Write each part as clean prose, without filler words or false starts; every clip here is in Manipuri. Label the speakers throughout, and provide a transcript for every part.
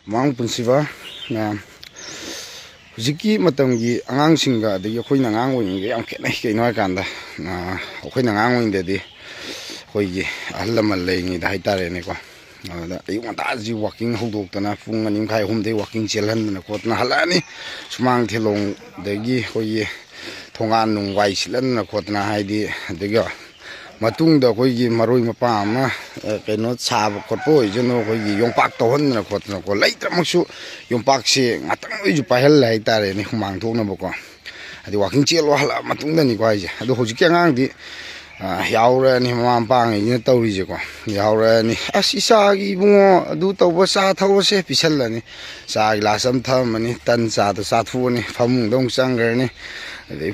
Speaker 1: mang punsiba na Hwjikki matamgi angangsingga adagi akhoi nangang oinge yam khenai keino kanda akhoi nangang oindedi akhoi ahal lamal leingi da haitare ne ko ada ayung anta ji walking hodoktana pung anim khai humde walking chelhandana kotna halani sumang thelong dagi akhoi thongan nung wai silanna kotna haidi adagi matungda akhoi maroi mapa ama keno chaba khotpo ijono akhoi yongpak tawhanna khotna ko leitramaksu yongpak se ngatang oiju pahel lai tare ni humang thokna bako adi walking chelo hala matungda ni ko aije adu Hwjikki angang di yaura ni mama pang ni tawrije ko yaura ni asisagi bungo adu tawba sa thawse pisallani sa glasam thamani tan sa to sa thu ni famung dong sangar ni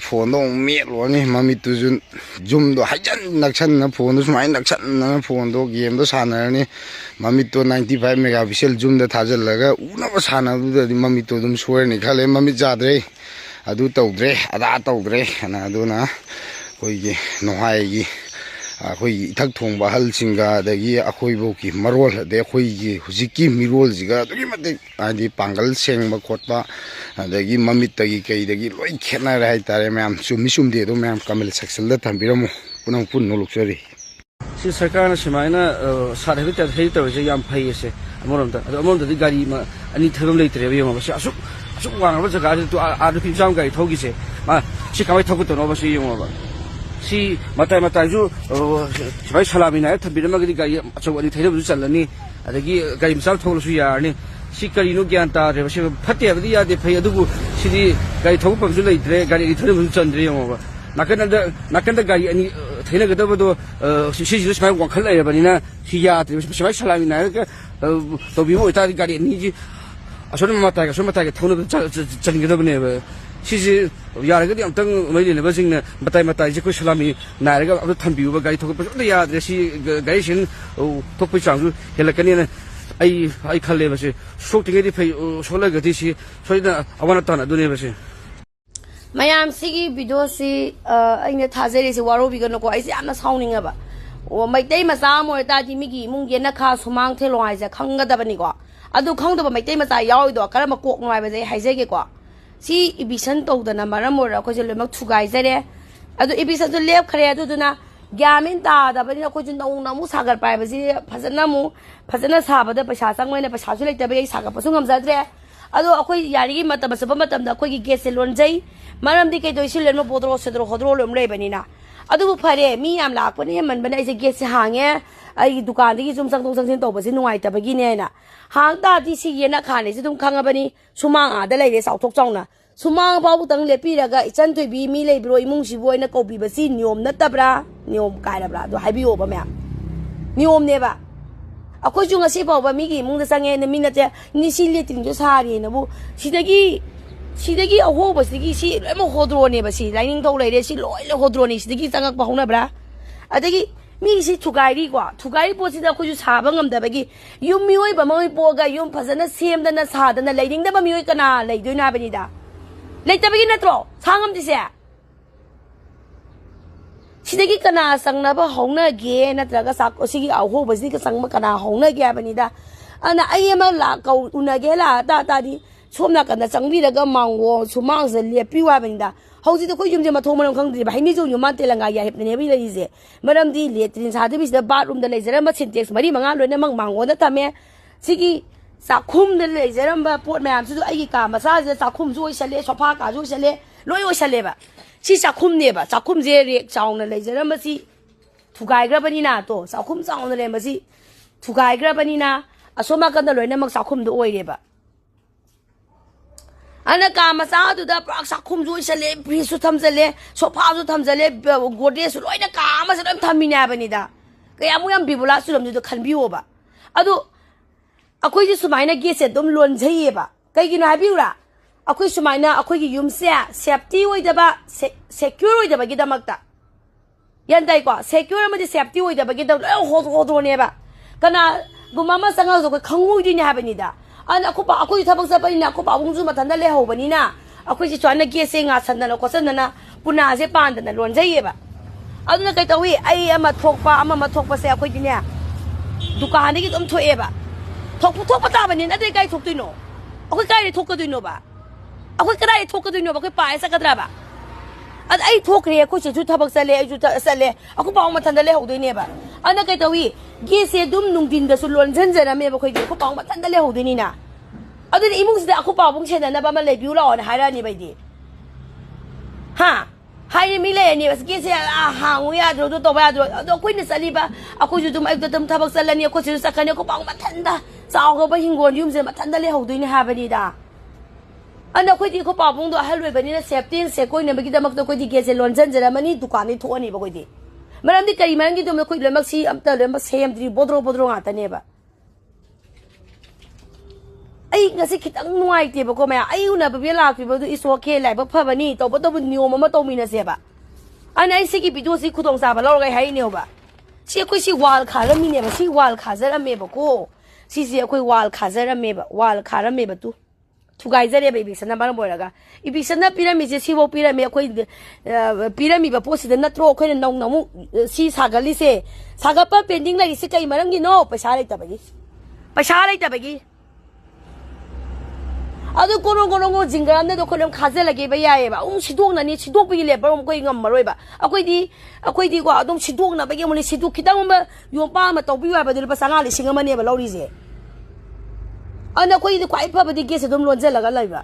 Speaker 1: phone dong melo ni mami tu jun zoom do hajan naksan na phone do sumai naksan na phone do game do sana ni mami to 95 megapixel zoom da thajal laga una ba sana du da mami to dum soer ni khale mami jadre adu tawdre ada tawdre ana adu na koigi nohai akhoi ithak thongba halsinga dagi akhoi boki marol de akhoi Hwjikki mirol jiga dugi mate adi pangal sengba khotba dagi mamit tagi kai dagi loi khena rai tare myam sum de do myam kamel section da thambiramo punang pun noloksari
Speaker 2: si sarkar na simaina sarhe ta thei ta je yam phai ase amorom da di gari ma ani thagam leitre bi ma ba asuk wang ba jaga tu adu pim sam gai thogi se ma si kamai thogu to no ba si yong ba si matai ju sibai salami na thabirama gi gari achau ani thairu chalani adagi gari misal tholu su yarni si kari no gyan ta re si phatte abdi ya de phai adu si di gari thogu pam su leitre gari thairu chandre yong ba nakan da gari ani thaina ga da do si ji sibai wang khal ai ba ni na si ya de sibai salami na ga to bi mo ta gari ni ji asona matai ga thonu chalin ga da ne ba 시지 야르가디 암탕 메리네 버싱네 마타이 지코 살라미 나르가 아도 탐비우바 가이 토고 버데 야드레시 가이신 토프 장주 헬라카니네 아이 칼레 버시 쇼팅게디 페이 솔라가디시 소이다 아와나타나 두네 버시
Speaker 3: mayam sigi bidosi aina thazerisi warobiga noko aisi amna sauninga ba o maitai macha mo ta di migi mung yena kha sumang thelo aisa khanga da bani ko adu khang da maitai macha yawi do karama kok noi ba je haise ge ko si ibisan to da na maram or ko je lemak thugai jare adu ibisan to lep khare adu na gyamin ta da bani ko jun nong na mu sagar pai ba ji phajana sa ba da paisa sang mai na paisa su lekta ba saga pasung ngam jadre adu akoi yari gi matam sa matam da akoi gi gas lon jai maram di ke do sil no bodro sedro hodro lom le bani na adu phare mi yam lak pani man bana ise gas hange ai dukan di zum sang tong sang sin to ba sin nuai ta ba gi ne na hang ta di si yena khane si dum khanga bani sumang a da lai le sau thok chong na sumang ba bu tang le pi raga ichan thoi bi mi le bro imung si boi na ko bi ba si niom na tabra niom kai la bra do hai bi o ba ma niom ne ba akoi junga si ba ba mi gi mung da sang ne mi na te ni si le ting jo sa ri na bu sidagi a ho ba sidagi si le mo hodro ne ba si lining to le re si loi le hodro ni sidagi tangak ba hona bra adagi mi si thugai po si da ko ju sa ba ngam da ba gi yum mi oi ba moi po ga yum phajana sem da na sa da na lining da ba mi oi kana lai doi na ba ni da lai ta ba gi na tro sangam di se sidagi kana sang na ba hong na ge na tra ga sa ko si gi a ho ba si ka sang ma kana hong na ge ba ni da ana ai ma la ka una ge la ta di somna kana changbi da ga mangwo sumang se le pi wa ba ni da hauji da koi jumje ma thomam khang di bhai ni jo nyuma te langa ya hep ne bi lai je maram di le trin sa de bi da bathroom da lai jara ma syntax mari manga lo ne mang mango da tame sigi sakhum da lai jara ba pot mayam su ai ka ma sa je sakhum jo sale sofa ka jo sale loi o sale ba si sakhum ne ba sakhum je re chaung na lai jara ma si thugai gra bani na to sakhum chaung na le ma si thugai gra bani na asoma kan da loi ne mak sakhum do oi re ba ana ka masa du da pak sakhum ju sale pri su tham jale sofa ju tham jale gode su loina ka ma sa dam thamina bani da kaya mu yam bibula su lam ju khan bi o ba adu akoi ji sumaina ge se dum lon jai ba kai gi na biura akoi sumaina akoi gi yum se safety oi da ba secure oi da ba gi da makta yan dai ko secure ma di safety oi da ba gi da ho ne ba kana gumama sanga zo ko khangui di ne ha bani da ana ko ba akoi thabak sa bani na ko ba bung ju ma thanda le ho bani na akoi ji chwana ge se nga san na ko san na puna se pan da na lon jai ba aduna kai tawi ai ama thokpa se akoi di ne dukan ni gi dum thoe ba ทกประตาบันนี้นั่นได้ไกลทกตุยโนเอาคุยไกลได้ทกกระตุยโนบ่เอาคุยกระได้ทกกระตุยโนบ่คุยป่ายสักกระดาบ่ไอ้ทกเรียคุยชุดทับกเสลชุดเสลเอาคุยปองมาทันได้เลยหกตุยเนี่ยบ่อันนั้นไกลตัววีเกี่ยเสียดุมนุ่งดินเดสุลวนเซนเซนะเมียบ่คุยคุยปองมาทันได้เลยหกตุยนี่นะเอาตัวนี้อีมุงสิเอาคุยปองบุ้งเชนนะบ่มาเลยบิวเราเนี่ยหายได้นี่ไปดิฮะhai mi le ni bas ki se hang ya do to ba do ko ni sali ba aku ju tum ai tum thabak sal ni ko siru sakane ko pang mathanda saw ko ba hingon yum se mathanda le hodui ni ha ba ni da ana ko di ko pa bung do halwe ba ni na safety se ko ni ba ki da mak to ko di ke se lon jan jara mani dukan ni tho ni ba ko di maram di kai man gi dum ko le mak si am ta le mak sem di bodro nga ta ne ba ai ngasi khitang nuai te ba ko ma ai una ba be la ki ba du is okay lai ba pha ba ni to ba to ni ma to mi na se ba ana ai si ki bi do si khudong sa ba lo ga hai ni ba si ko si wal kha ra mi ne ba si wal kha za ra me ba ko si ko wal kha za ra me ba wal kha ra me ba tu gai za re ba bi sana ba bo ra ga i bi sana pyramid si bo pyramid ko pyramid ba po si da na tro ko na nong nong si sa ga li se sa ga pa pending lai si kai marang gi no pa sha lai ta ba gi 아도 고롱고롱고 징그란데도 그럼 가zel라게 봐야해봐 시독나니 시독비기 레버럼 거기 감마로해봐 아코이디 과 아동 시독나 베게 몰리 시독 기당오마 요빠마 또비와 바들 바상알이 싱어마니에바 로리제 아나 코이디 과이파바디 게세 좀 론젤라가 라이바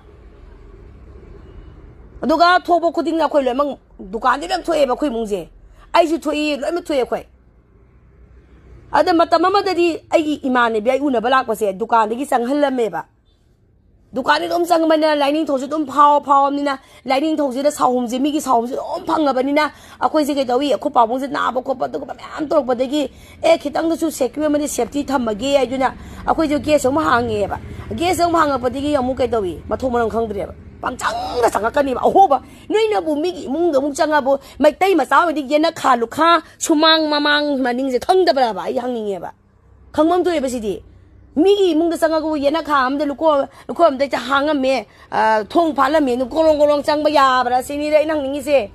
Speaker 3: 아도가 토보 코딩나 코이 레망 두칸디랑 토에바 코이 뭉제 아이주 토이 레마 토에 코이 아데 마타마마다디 아이기 이마네 비아이 우나 발락바세 두칸디기 상할라메바 दुकान दम संग मन लाइनिंग थोसे तुम फाव नि ना लाइनिंग थोसे द साउम जे मिगी साउम से ओम फंग बनि ना अखोइ जे के दवी अखो पाबों से नाब को पद को मैम तोक बदगी ए खितंग दसु सेक्युर मनि सेफ्टी थमगे आइजुना अखोइ जो गेस म हांगे बा गेस म हांग पदगी यमु के दवी मथो मनम खंगद्रे बा पांचंग द संग कनि बा ओहो बा नोइ न बु मिगी मुंग द मुंग चंगा बु मैतै मसा बदि येना खालु खा सुमांग ममांग मनिंग जे खंग द बरा बा आई हंगिंगे बा खंगमम तो ए बसिदि 미기 뭉드 상하고 얘나 감들 놓고 암들 자 항암에 통 발라면 꼬롱꼬롱 짱바야 브라 시니래 낭닝이세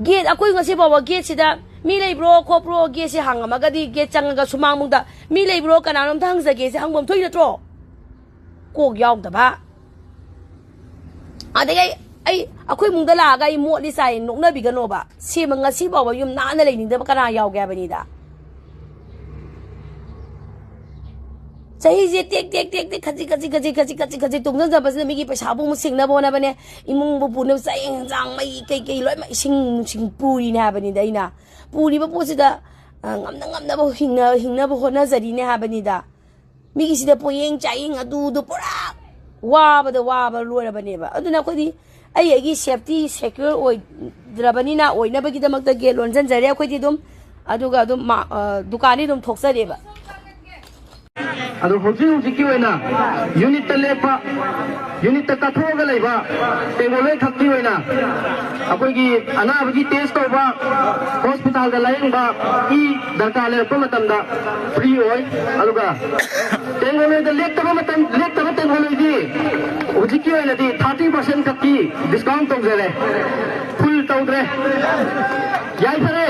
Speaker 3: 게 아코이 것이 봐봐 게치다 미레이브로 코프로 게시 항암아가디 게 짱가 수망뭉다 미레이브로 까나놈 당사 게시 항범 토이라죠 꼭 야옹다 봐 내가 ai akhoi mungda la ga i mo li sai nok na bi ga no ba si ma nga si ba ba yum na na le ning da ba kana yaw ga ba ni da Saya tek kaji tung nang jabat migi pesabu musing na bona bane imung bu punam sayang jang mai kai loi mai sing puri na bani da ina puri ba po sida ngam na ba hingna ba hona zari ne ha bani da migi sida poyeng chaing adu du pura wa ba lo ra bani ba aduna ko di ai gi safety secure oi drabani na oi na ba gi da mak da ge lon jan jare ko di dum aduga dum dukani dum thoksa de ba
Speaker 4: ಅದು Hwjikki oina unit lepa unit kathoga leiba tengoloi thakki oina akoigi anabagi test toba hospital da laing ba I darkar le ko matamda free oi aluga tengoloi da lek taba tengoloi di Hwjikki oina di 30% kakki discount tongzere full tongdre yai phare